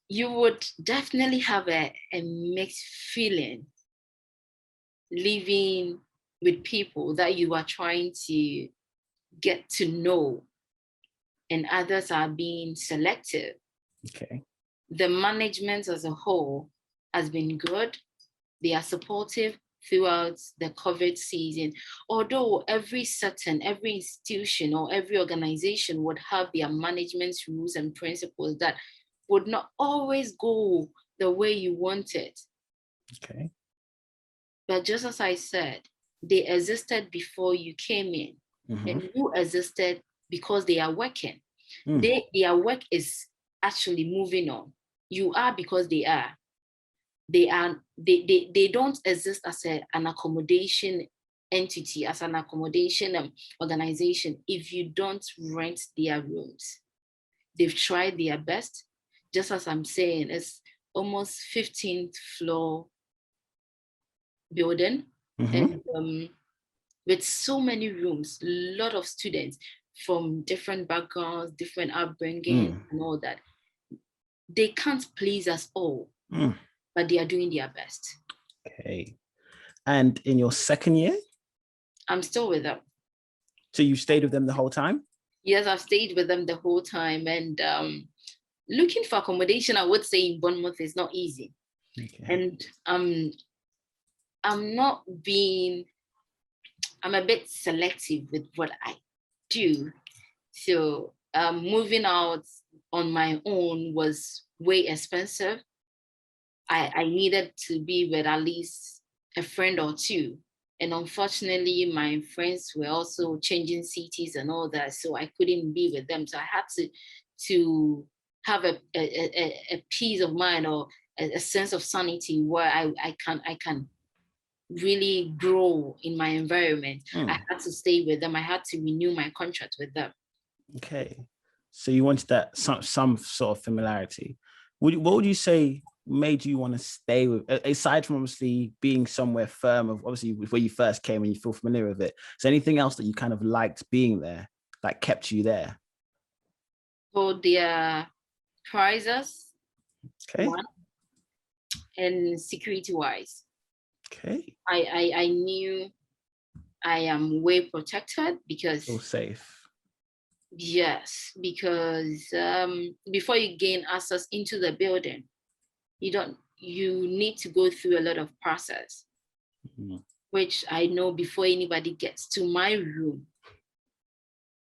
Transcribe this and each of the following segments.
you would definitely have a mixed feeling living with people that you are trying to get to know, and others are being selective. Okay. The management as a whole has been good. They are supportive throughout the COVID season. Although every institution or every organization would have their management rules and principles that would not always go the way you want it. Okay. But just as I said, they existed before you came in, and you existed because they are working. Their work is actually moving on. You are because they are. They don't exist as an accommodation entity, as an accommodation organization, if you don't rent their rooms. They've tried their best. Just as I'm saying, it's almost 15th floor building, and with so many rooms, a lot of students from different backgrounds, different upbringing, and all that. They can't please us all, but they are doing their best. Okay. And in your second year? I'm still with them. So you stayed with them the whole time? Yes, I've stayed with them the whole time. And looking for accommodation, I would say in Bournemouth is not easy. Okay. And I'm a bit selective with what I do. So moving out on my own was way expensive. I needed to be with at least a friend or two. And unfortunately, my friends were also changing cities and all that, so I couldn't be with them. So I had to have a peace of mind or a sense of sanity where I can really grow in my environment. I had to stay with them. I had to renew my contract with them. Okay. So you wanted that some sort of familiarity. What would you say made you want to stay with, aside from obviously being somewhere firm, of obviously where you first came and you feel familiar with it? Is there anything else that you kind of liked being there that kept you there? So their prices, okay, one, and security wise. Okay. I knew I am way protected because feel safe. Yes, because before you gain access into the building, you need to go through a lot of process, which I know before anybody gets to my room.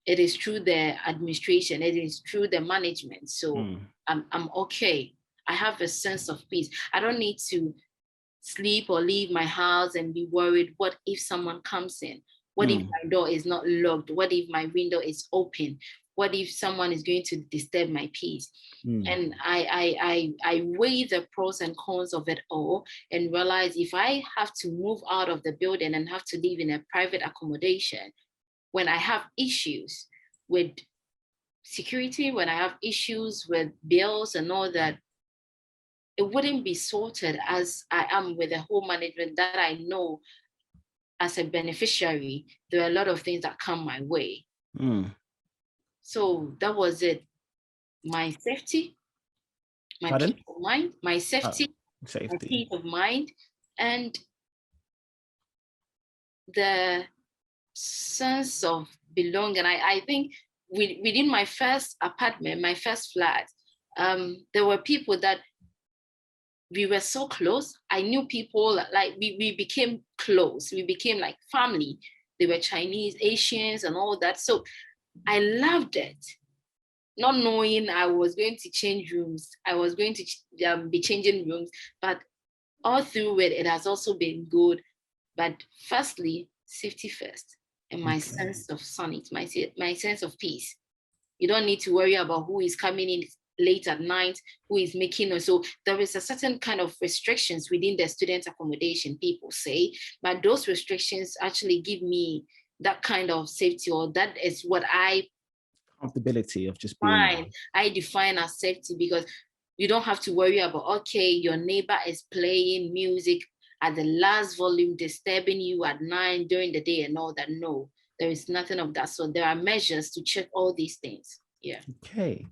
It is through the administration, it is through the management. So I'm okay. I have a sense of peace. I don't need to sleep or leave my house and be worried, what if someone comes in? What if my door is not locked? What if my window is open? What if someone is going to disturb my peace? And I weigh the pros and cons of it all and realize if I have to move out of the building and have to live in a private accommodation, when I have issues with security, when I have issues with bills and all that, it wouldn't be sorted as I am with the whole management that I know. As a beneficiary, there are a lot of things that come my way. So that was it. My safety, my peace of mind, my safety, my peace of mind, and the sense of belonging. I think within my first apartment, my first flat, there were people that we were so close. I knew people, like we became close. We became like family. They were Chinese, Asians, and all that. So I loved it. Not knowing I was going to change rooms. I was going to be changing rooms, but all through it, it has also been good. But firstly, safety first, and my sense of sanity, my sense of peace. You don't need to worry about who is coming in late at night, who is making, so there is a certain kind of restrictions within the student accommodation, people say, but those restrictions actually give me that kind of safety, or that is what comfortability of just being I define as safety, because you don't have to worry about, okay, your neighbor is playing music at the last volume, disturbing you at 9 during the day and all that. No, there is nothing of that. So there are measures to check all these things. Yeah. Okay.